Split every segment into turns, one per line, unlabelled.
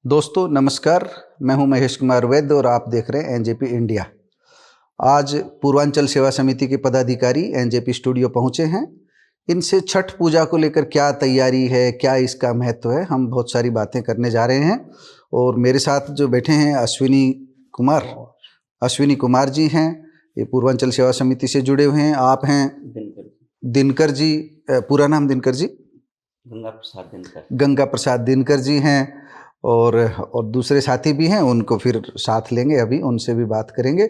दोस्तों नमस्कार, मैं हूं महेश कुमार वैद्य और आप देख रहे हैं एनजेपी इंडिया। आज पूर्वांचल सेवा समिति के पदाधिकारी एनजेपी स्टूडियो पहुंचे हैं। इनसे छठ पूजा को लेकर क्या तैयारी है, क्या इसका महत्व है, हम बहुत सारी बातें करने जा रहे हैं। और मेरे साथ जो बैठे हैं अश्विनी कुमार जी हैं, ये पूर्वांचल सेवा समिति से जुड़े हुए हैं। आप हैं दिनकर जी, पूरा नाम दिनकर जी? गंगा प्रसाद दिनकर जी हैं। और दूसरे साथी भी हैं, उनको फिर साथ लेंगे, अभी उनसे भी बात करेंगे।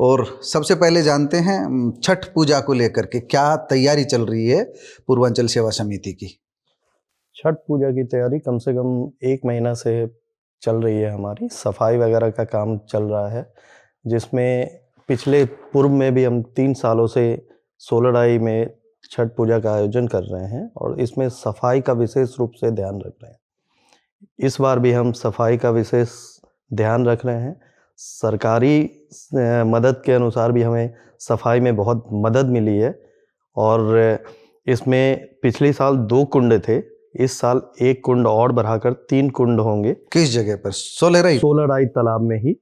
और सबसे पहले जानते हैं छठ पूजा को लेकर के क्या तैयारी चल रही है पूर्वांचल सेवा समिति की।
छठ पूजा की तैयारी कम से कम 1 महीना से चल रही है। हमारी सफाई वगैरह का काम चल रहा है, जिसमें पिछले पूर्व में भी हम 3 सालों से सोलरडाई में छठ पूजा का आयोजन कर रहे हैं और इसमें सफाई का विशेष रूप से ध्यान रख रहे हैं। इस बार भी हम सफाई का विशेष ध्यान रख रहे हैं। सरकारी मदद के अनुसार भी हमें सफाई में बहुत मदद मिली है और इसमें पिछले साल 2 कुंड थे, इस साल 1 कुंड और बढ़ाकर 3 कुंड होंगे।
किस जगह पर? सोलरडाई
तालाब में ही,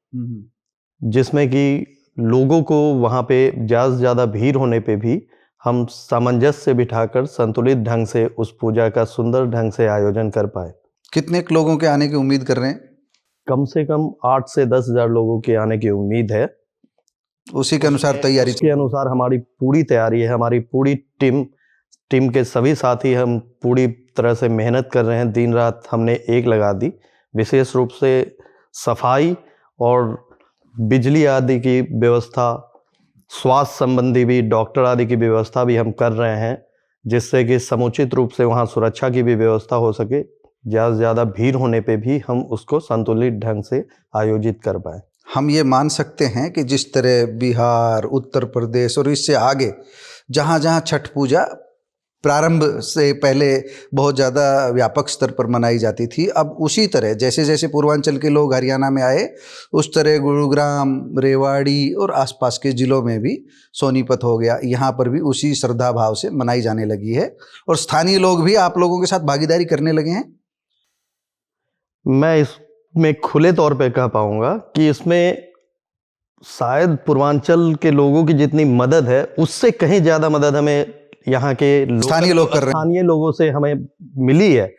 जिसमें कि लोगों को वहाँ पे ज़्यादा से ज़्यादा भीड़ होने पे भी हम सामंजस्य बिठाकर संतुलित ढंग से उस पूजा का सुंदर ढंग से आयोजन कर पाए।
कितने लोगों के आने की उम्मीद कर रहे हैं?
कम से कम 8 से 10 हज़ार लोगों के आने की उम्मीद है।
उसी के अनुसार तैयारी?
उसके अनुसार हमारी पूरी तैयारी है। हमारी पूरी टीम के सभी साथी हम पूरी तरह से मेहनत कर रहे हैं। दिन रात हमने एक लगा दी। विशेष रूप से सफाई और बिजली आदि की व्यवस्था, स्वास्थ्य संबंधी भी डॉक्टर आदि की व्यवस्था भी हम कर रहे हैं, जिससे कि समुचित रूप से वहाँ सुरक्षा की भी व्यवस्था हो सके। ज़्यादा से ज़्यादा भीड़ होने पे भी हम उसको संतुलित ढंग से आयोजित कर पाएँ।
हम ये मान सकते हैं कि जिस तरह बिहार, उत्तर प्रदेश और इससे आगे जहाँ जहाँ छठ पूजा प्रारंभ से पहले बहुत ज़्यादा व्यापक स्तर पर मनाई जाती थी, अब उसी तरह जैसे जैसे पूर्वांचल के लोग हरियाणा में आए, उस तरह गुरुग्राम, रेवाड़ी और आसपास के ज़िलों में भी, सोनीपत हो गया, यहाँ पर भी उसी श्रद्धा भाव से मनाई जाने लगी है। और स्थानीय लोग भी आप लोगों के साथ भागीदारी करने लगे हैं।
मैं इसमें खुले तौर पे कह पाऊंगा कि इसमें शायद पूर्वांचल के लोगों की जितनी मदद है, उससे कहीं ज़्यादा मदद हमें यहाँ के
स्थानीय लोग कर रहे हैं।
स्थानीय लोगों से हमें मिली है।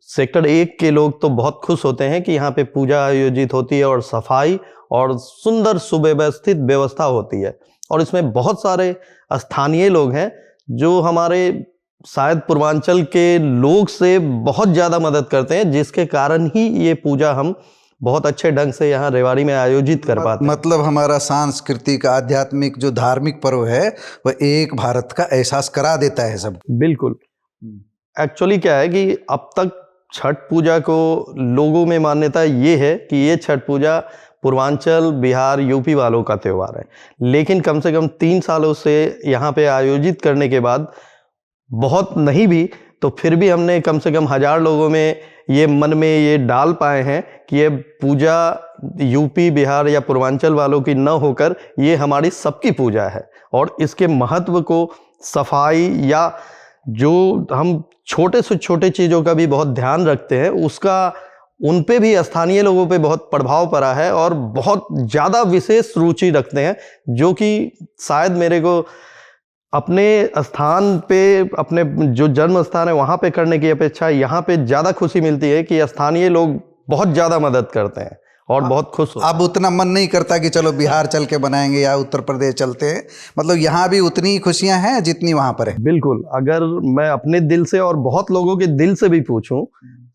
सेक्टर 1 के लोग तो बहुत खुश होते हैं कि यहाँ पे पूजा आयोजित होती है और सफाई और सुंदर सुव्यवस्थित व्यवस्था होती है। और इसमें बहुत सारे स्थानीय लोग हैं जो हमारे शायद पूर्वांचल के लोग से बहुत ज़्यादा मदद करते हैं, जिसके कारण ही ये पूजा हम बहुत अच्छे ढंग से यहाँ रेवाड़ी में आयोजित कर पाते हैं।
मतलब हमारा सांस्कृतिक, आध्यात्मिक जो धार्मिक पर्व है वह एक भारत का एहसास करा देता है सब।
बिल्कुल। एक्चुअली क्या है कि अब तक छठ पूजा को लोगों में मान्यता ये है कि ये छठ पूजा पूर्वांचल, बिहार, यूपी वालों का त्यौहार है। लेकिन कम से कम 3 सालों से यहाँ पे आयोजित करने के बाद, बहुत नहीं भी तो फिर भी हमने कम से कम 1000 लोगों में ये मन में ये डाल पाए हैं कि ये पूजा यूपी, बिहार या पूर्वांचल वालों की न होकर ये हमारी सबकी पूजा है। और इसके महत्व को, सफाई या जो हम छोटे से छोटे चीज़ों का भी बहुत ध्यान रखते हैं, उसका उन पे भी स्थानीय लोगों पे बहुत प्रभाव पड़ा है और बहुत ज़्यादा विशेष रुचि रखते हैं, जो कि शायद मेरे को अपने स्थान पे, अपने जो जन्म स्थान है वहाँ पे करने की अपेक्षा यहाँ पे ज़्यादा खुशी मिलती है कि स्थानीय लोग बहुत ज़्यादा मदद करते हैं और बहुत खुश होते हैं।
अब उतना मन नहीं करता कि चलो बिहार चल के बनाएंगे या उत्तर प्रदेश चलते हैं, मतलब यहाँ भी उतनी खुशियाँ हैं जितनी वहाँ पर है।
बिल्कुल। अगर मैं अपने दिल से और बहुत लोगों के दिल से भी पूछूं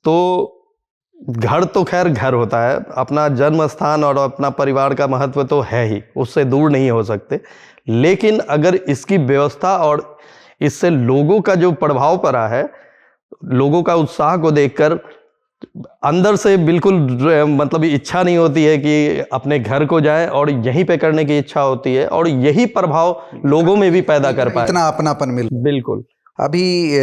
तो घर तो खैर घर होता है, अपना जन्म स्थान और अपना परिवार का महत्व तो है ही, उससे दूर नहीं हो सकते। लेकिन अगर इसकी व्यवस्था और इससे लोगों का जो प्रभाव पड़ा है, लोगों का उत्साह को देखकर अंदर से बिल्कुल मतलब इच्छा नहीं होती है कि अपने घर को जाएं, और यहीं पे करने की इच्छा होती है और यही प्रभाव लोगों में भी पैदा कर पाए,
इतना अपनापन मिल।
बिल्कुल।
अभी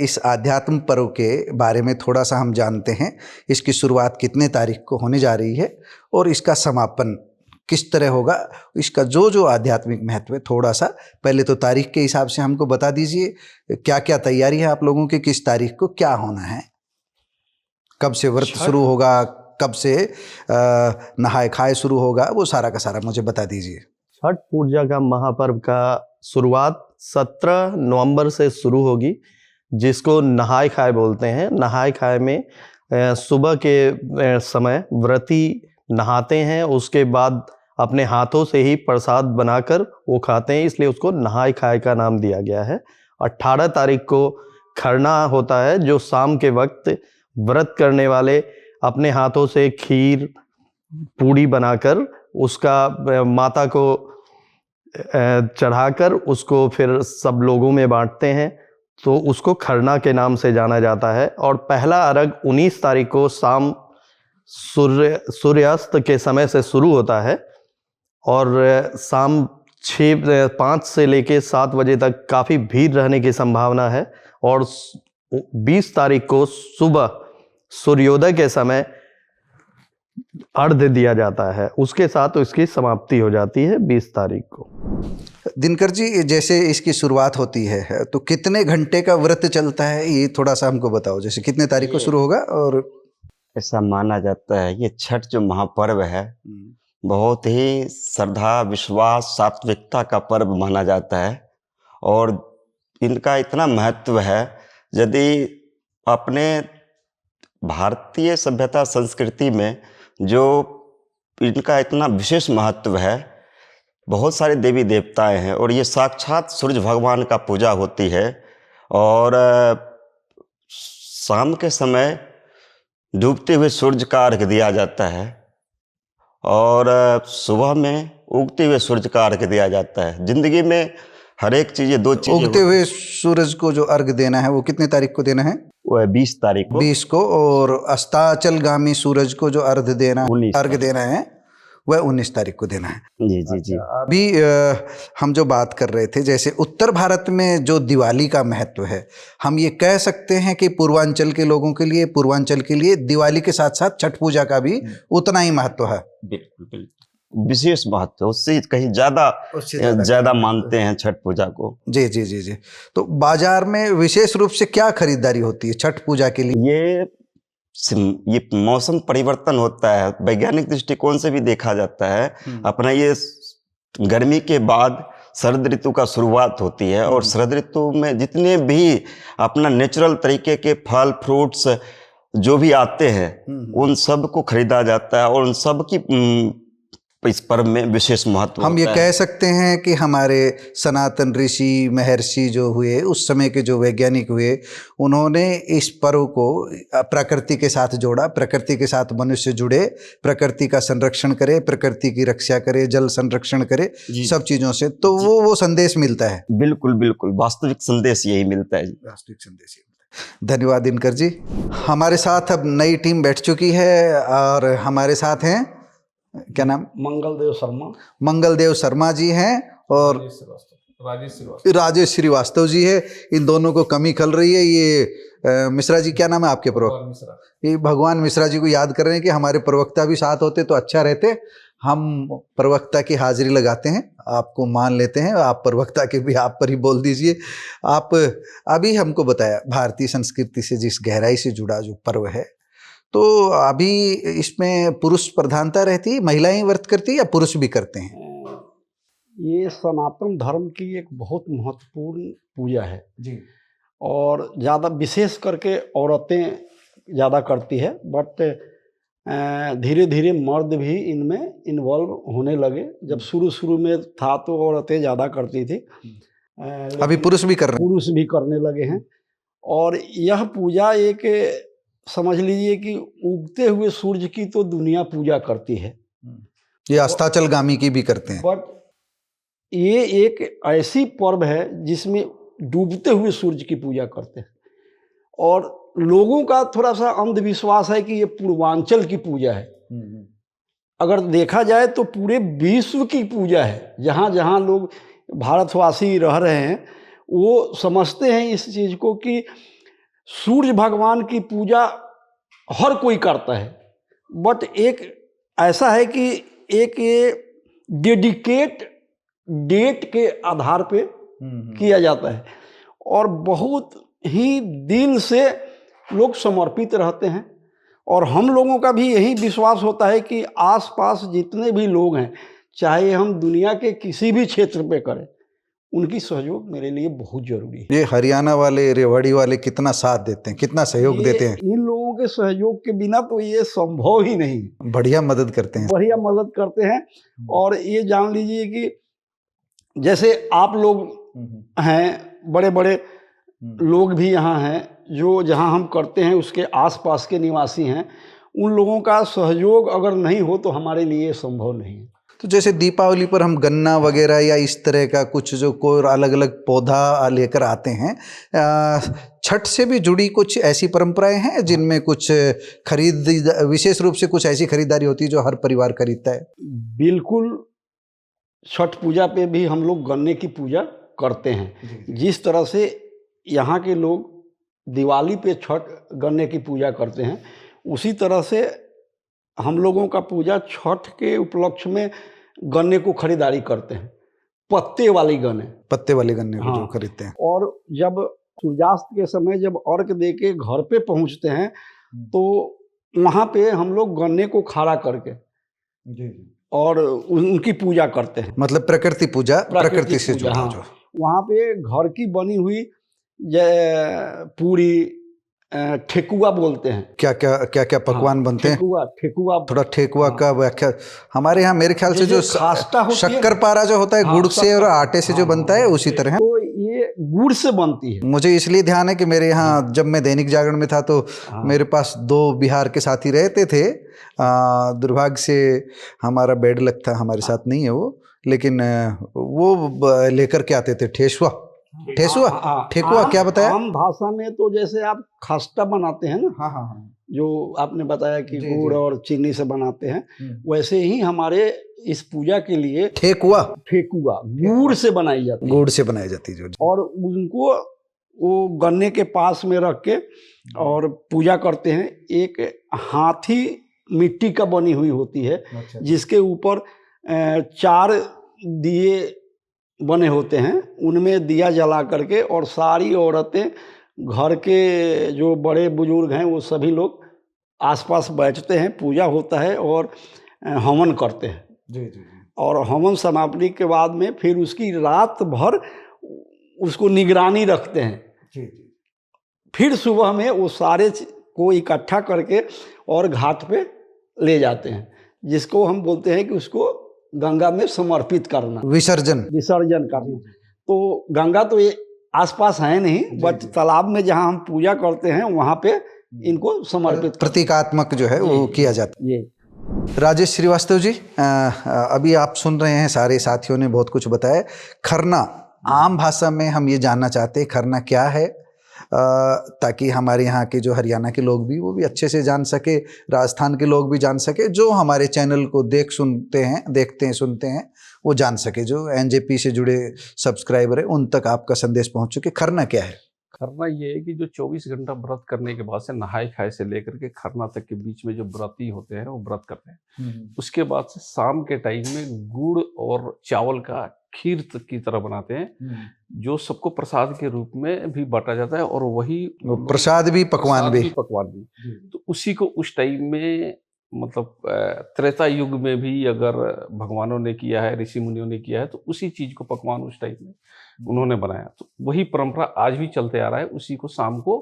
इस आध्यात्म पर्व के बारे में थोड़ा सा हम जानते हैं। इसकी शुरुआत कितने तारीख को होने जा रही है और इसका समापन किस तरह होगा, इसका जो जो आध्यात्मिक महत्व है, थोड़ा सा पहले तो तारीख के हिसाब से हमको बता दीजिए, क्या क्या तैयारी है आप लोगों की, किस तारीख को क्या होना है, कब से व्रत शुरू होगा, कब से नहाए खाए शुरू होगा, वो सारा का सारा मुझे बता दीजिए।
छठ पूजा का महापर्व का शुरुआत 17 नवंबर से शुरू होगी, जिसको नहाय खाए बोलते हैं। नहाय खाए में सुबह के समय व्रती नहाते हैं, उसके बाद अपने हाथों से ही प्रसाद बनाकर वो खाते हैं, इसलिए उसको नहाय खाए का नाम दिया गया है। 18 तारीख को खरना होता है, जो शाम के वक्त व्रत करने वाले अपने हाथों से खीर पूड़ी बनाकर उसका माता को चढ़ाकर उसको फिर सब लोगों में बांटते हैं, तो उसको खरना के नाम से जाना जाता है। और पहला अर्घ 19 तारीख को शाम सूर्यास्त के समय से शुरू होता है और शाम 5 से लेके 7 बजे तक काफ़ी भीड़ रहने की संभावना है। और 20 तारीख को सुबह सूर्योदय के समय अर्घ्य दिया जाता है, उसके साथ इसकी समाप्ति हो जाती है 20 तारीख को।
दिनकर जी, जैसे इसकी शुरुआत होती है तो कितने घंटे का व्रत चलता है, ये थोड़ा सा हमको बताओ। जैसे कितने तारीख को शुरू होगा? और
ऐसा माना जाता है ये छठ जो महापर्व है बहुत ही श्रद्धा, विश्वास, सात्विकता का पर्व माना जाता है और इनका इतना महत्व है। यदि अपने भारतीय सभ्यता संस्कृति में जो इनका इतना विशेष महत्व है, बहुत सारे देवी देवताएं हैं और ये साक्षात सूर्य भगवान का पूजा होती है। और शाम के समय डूबते हुए सूर्य का अर्घ्य दिया जाता है और सुबह में उगते हुए सूर्य का अर्घ्य दिया जाता है। जिंदगी में हर एक चीज़, 2 चीज़ें
उगते हुए सूरज को जो अर्घ्य देना है वो कितने तारीख को देना है?
वो है 20 तारीख को।
20 को। और अस्ताचलगामी सूरज को जो अर्घ्य देना है वह 19 तारीख को देना है।
जी जी जी।
अभी हम जो बात कर रहे थे, जैसे उत्तर भारत में जो दिवाली का महत्व है, हम ये कह सकते हैं कि पूर्वांचल के लोगों के लिए, पूर्वांचल के लिए दिवाली के साथ साथ छठ पूजा का भी उतना ही महत्व है।
बिल्कुल बिल्कुल विशेष महत्व, उससे कहीं ज्यादा मानते हैं छठ पूजा को।
जी जी जी जी। तो बाजार में विशेष रूप से क्या खरीदारी होती है छठ पूजा के लिए?
ये मौसम परिवर्तन होता है, वैज्ञानिक दृष्टिकोण से भी देखा जाता है। अपना ये गर्मी के बाद शरद ऋतु का शुरुआत होती है और शरद ऋतु में जितने भी अपना नेचुरल तरीके के फल फ्रूट्स जो भी आते हैं उन सब को खरीदा जाता है और उन सब की इस पर्व में विशेष महत्व
हम ये कह सकते हैं कि हमारे सनातन ऋषि महर्षि जो हुए, उस समय के जो वैज्ञानिक हुए, उन्होंने इस पर्व को प्रकृति के साथ जोड़ा, प्रकृति के साथ मनुष्य जुड़े, प्रकृति का संरक्षण करे, प्रकृति की रक्षा करे, जल संरक्षण करे, सब चीज़ों से, तो वो संदेश मिलता है।
बिल्कुल बिल्कुल, वास्तविक संदेश यही मिलता है।
वास्तविक संदेश यही मिलता है। धन्यवाद दिनकर जी। हमारे साथ अब नई टीम बैठ चुकी है और हमारे साथ हैं, क्या नाम?
मंगलदेव शर्मा।
मंगलदेव शर्मा जी हैं और राजेश श्रीवास्तव जी है। इन दोनों को कमी खल रही है। ये मिश्रा जी, क्या नाम है आपके प्रवक्ता? ये भगवान मिश्रा जी को याद कर रहे हैं कि हमारे प्रवक्ता भी साथ होते तो अच्छा रहते। हम प्रवक्ता की हाजिरी लगाते हैं, आपको मान लेते हैं, आप प्रवक्ता के भी आप पर ही बोल दीजिए। आप अभी हमको बताया भारतीय संस्कृति से जिस गहराई से जुड़ा जो पर्व है, तो अभी इसमें पुरुष प्रधानता रहती है, महिलाएं व्रत करती है या पुरुष भी करते हैं?
ये सनातन धर्म की एक बहुत महत्वपूर्ण पूजा है जी, और ज़्यादा विशेष करके औरतें ज़्यादा करती है, बट धीरे धीरे मर्द भी इनमें इन्वॉल्व होने लगे। जब शुरू में था तो औरतें ज़्यादा करती थी,
अभी पुरुष भी कर रहे हैं,
पुरुष भी करने लगे हैं। और यह पूजा एक, समझ लीजिए कि उगते हुए सूर्य की तो दुनिया पूजा करती है,
ये अस्ताचलगामी की भी करते हैं,
बट ये एक ऐसी पर्व है जिसमें डूबते हुए सूर्य की पूजा करते हैं। और लोगों का थोड़ा सा अंधविश्वास है कि ये पूर्वांचल की पूजा है। अगर देखा जाए तो पूरे विश्व की पूजा है। जहाँ जहाँ लोग भारतवासी रह रहे हैं वो समझते हैं इस चीज़ को कि सूर्य भगवान की पूजा हर कोई करता है, बट एक ऐसा है कि एक ये डेडिकेट डेट के आधार पे किया जाता है और बहुत ही दिल से लोग समर्पित रहते हैं। और हम लोगों का भी यही विश्वास होता है कि आसपास जितने भी लोग हैं, चाहे हम दुनिया के किसी भी क्षेत्र पे करें, उनकी सहयोग मेरे लिए बहुत जरूरी है।
ये हरियाणा वाले, रेवाड़ी वाले कितना साथ देते हैं, कितना सहयोग देते हैं।
इन लोगों के सहयोग के बिना तो ये संभव ही नहीं।
बढ़िया मदद करते हैं।
बढ़िया मदद करते हैं। और ये जान लीजिए कि जैसे आप लोग हैं, बड़े बड़े लोग भी यहाँ हैं जो जहाँ हम करते हैं उसके आसपास के निवासी हैं, उन लोगों का सहयोग अगर नहीं हो तो हमारे लिए संभव नहीं है।
तो जैसे दीपावली पर हम गन्ना वगैरह या इस तरह का कुछ जो कोई अलग अलग पौधा लेकर आते हैं, छठ से भी जुड़ी कुछ ऐसी परंपराएं हैं जिनमें कुछ खरीद, विशेष रूप से कुछ ऐसी खरीदारी होती है जो हर परिवार खरीदता है।
बिल्कुल, छठ पूजा पे भी हम लोग गन्ने की पूजा करते हैं। जिस तरह से यहाँ के लोग दिवाली पे छठ गन्ने की पूजा करते हैं, उसी तरह से हम लोगों का पूजा छठ के उपलक्ष्य में गन्ने को खरीदारी करते हैं, पत्ते वाली गन्ने को जो खरीदते हैं।
और
जब सूर्यास्त के समय जब अर्घ दे के घर पे पहुंचते हैं तो वहाँ पे हम लोग गन्ने को खड़ा करके और उनकी पूजा करते हैं।
मतलब प्रकृति पूजा, प्रकृति से जुड़ा।
हाँ।
जो
वहाँ पे घर की बनी हुई पूरी, ठेकुआ बोलते हैं।
क्या क्या पकवान बनते हैं?
ठेकुआ
थोड़ा ठेकुआ का व्याख्या हमारे यहाँ मेरे ख्याल से जो
खास्टा होती है,
शक्कर पारा जो होता है गुड़ से और आटे से जो बनता है उसी तरह है।
तो ये गुड़ से बनती है।
मुझे इसलिए ध्यान है कि मेरे यहाँ जब मैं दैनिक जागरण में था तो मेरे पास 2 बिहार के साथी रहते थे। दुर्भाग्य से हमारा बेड लक था, हमारे साथ नहीं है वो, लेकिन वो लेकर के आते थे ठेसुआ, ठेकुआ क्या बताया?
आम भाषा में तो जैसे आप खस्ता बनाते हैं ना,
हाँ,
जो आपने बताया कि गुड़ और चीनी से बनाते हैं, वैसे ही हमारे इस पूजा के लिए ठेकुआ गुड़ से बनाई जाती है।
गुड़ से बनाई जाती है जो,
और उनको वो गन्ने के पास में रख के और पूजा करते हैं। एक हाथी मिट्टी का बनी हुई होती है, जिसके ऊपर 4 दिए बने होते हैं, उनमें दिया जला करके और सारी औरतें, घर के जो बड़े बुजुर्ग हैं, वो सभी लोग आसपास बैठते हैं, पूजा होता है और हवन करते हैं। और हवन समाप्ति के बाद में फिर उसकी रात भर उसको निगरानी रखते हैं। फिर सुबह में वो सारे को इकट्ठा करके और घाट पे ले जाते हैं, जिसको हम बोलते हैं कि उसको गंगा में समर्पित करना, विसर्जन करना। तो गंगा तो ये आसपास है नहीं, बट तालाब में जहाँ हम पूजा करते हैं वहाँ पे इनको समर्पित,
प्रतीकात्मक जो है वो किया जाता है। राजेश श्रीवास्तव जी, अभी आप सुन रहे हैं, सारे साथियों ने बहुत कुछ बताया। खरना, आम भाषा में हम ये जानना चाहते हैं खरना क्या है, ताकि हमारे यहाँ के जो हरियाणा के लोग भी वो भी अच्छे से जान सके, राजस्थान के लोग भी जान सके, जो हमारे चैनल को देखते हैं सुनते हैं वो जान सके, जो एनजेपी से जुड़े सब्सक्राइबर है उन तक आपका संदेश पहुँच चुके। खरना क्या है?
खरना ये है कि जो 24 घंटा व्रत करने के बाद से नहाए खाए से लेकर के खरना तक के बीच में जो व्रती होते हैं वो व्रत करते हैं। उसके बाद से शाम के टाइम में गुड़ और चावल का खीर की तरह बनाते हैं, जो सबको प्रसाद के रूप में भी बांटा जाता है, और वही
प्रसाद भी पकवान भी।
तो उसी को उस टाइम में, मतलब त्रेता युग में भी अगर भगवानों ने किया है, ऋषि मुनियों ने किया है, तो उसी चीज को पकवान उस टाइम में उन्होंने बनाया। तो वही परंपरा आज भी चलते आ रहा है। उसी को शाम को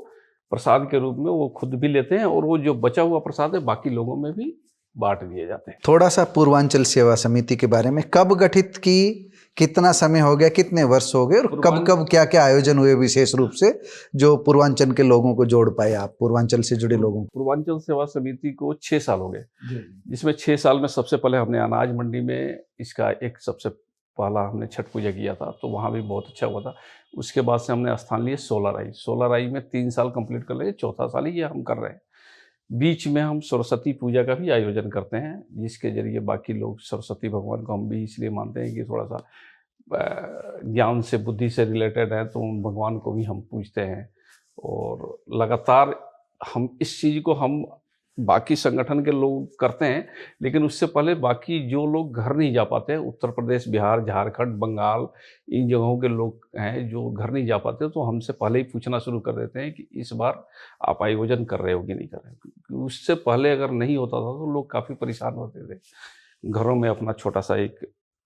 प्रसाद के रूप में वो खुद भी लेते हैं, और वो जो बचा हुआ प्रसाद है बाकी लोगों में भी बांट दिए जाते हैं।
थोड़ा सा पूर्वांचल सेवा समिति के बारे में, कब गठित की, कितना समय हो गया, कितने वर्ष हो गए, और कब क्या क्या आयोजन हुए विशेष रूप से जो पूर्वांचल के लोगों को जोड़ पाए आप, पूर्वांचल से जुड़े लोगों को?
पूर्वांचल सेवा समिति को 6 साल हो गए, जिसमें 6 साल में सबसे पहले हमने अनाज मंडी में इसका एक सबसे पहला हमने छठ पूजा किया था, तो वहाँ भी बहुत अच्छा हुआ था। उसके बाद से हमने स्थान लिए सोलराई में 3 साल कंप्लीट कर लिए, 4था साल ही ये हम कर रहे हैं। बीच में हम सरस्वती पूजा का भी आयोजन करते हैं, जिसके जरिए बाकी लोग सरस्वती भगवान को हम भी इसलिए मानते हैं कि थोड़ा सा ज्ञान से, बुद्धि से रिलेटेड है, तो उन भगवान को भी हम पूजते हैं। और लगातार हम इस चीज़ को हम बाकी संगठन के लोग करते हैं, लेकिन उससे पहले बाकी जो लोग घर नहीं जा पाते हैं, उत्तर प्रदेश, बिहार, झारखंड, बंगाल, इन जगहों के लोग हैं जो घर नहीं जा पाते, तो हमसे पहले ही पूछना शुरू कर देते हैं कि इस बार आप आयोजन कर रहे हो कि नहीं कर रहे हो। क्योंकि उससे पहले अगर नहीं होता था तो लोग काफ़ी परेशान होते थे। घरों में अपना छोटा सा एक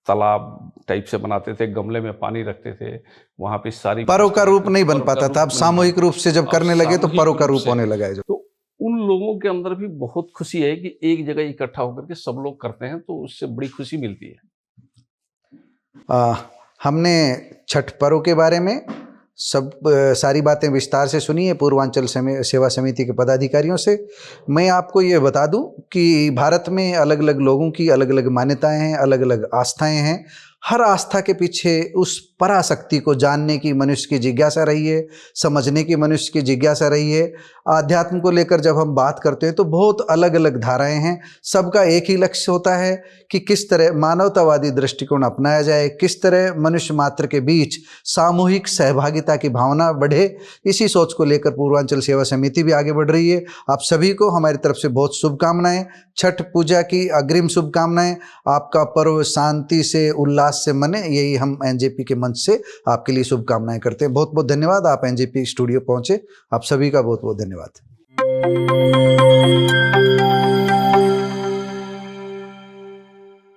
तालाब टाइप से बनाते थे, गमले में पानी रखते थे, वहाँ पे सारी
पर्व का रूप नहीं बन
पर्व का
पाता
रूप
था। अब
नहीं
सामूहिक
बन-
रूप से जब
अब
करने लगे तो
सामूहिक
पर्व का
रूप
रूप
से-
होने लगा है जो।
तो उन लोगों के अंदर भी बहुत खुशी है कि एक जगह इकट्ठा होकर के सब लोग करते हैं, तो उससे बड़ी खुशी मिलती है।
हमने छठ पर्व के बारे में सारी बातें विस्तार से सुनी है पूर्वांचल सेवा समिति के पदाधिकारियों से। मैं आपको ये बता दूं कि भारत में अलग अलग लोगों की अलग अलग मान्यताएं हैं, अलग अलग आस्थाएं हैं। हर आस्था के पीछे उस पराशक्ति को जानने की मनुष्य की जिज्ञासा रही है, समझने की मनुष्य की जिज्ञासा रही है। आध्यात्म को लेकर जब हम बात करते हैं तो बहुत अलग अलग धाराएं हैं। सबका एक ही लक्ष्य होता है कि किस तरह मानवतावादी दृष्टिकोण अपनाया जाए, किस तरह मनुष्य मात्र के बीच सामूहिक सहभागिता की भावना बढ़े। इसी सोच को लेकर पूर्वांचल सेवा समिति भी आगे बढ़ रही है। आप सभी को हमारी तरफ से बहुत शुभकामनाएं। छठ पूजा की अग्रिम शुभकामनाएं। आपका पर्व शांति से, उल्लास से मने, यही हम एनजेपी के मंच से आपके लिए शुभकामनाएं करते हैं। बहुत बहुत धन्यवाद। आप एनजेपी स्टूडियो पहुंचे, आप सभी का बहुत बहुत धन्यवाद।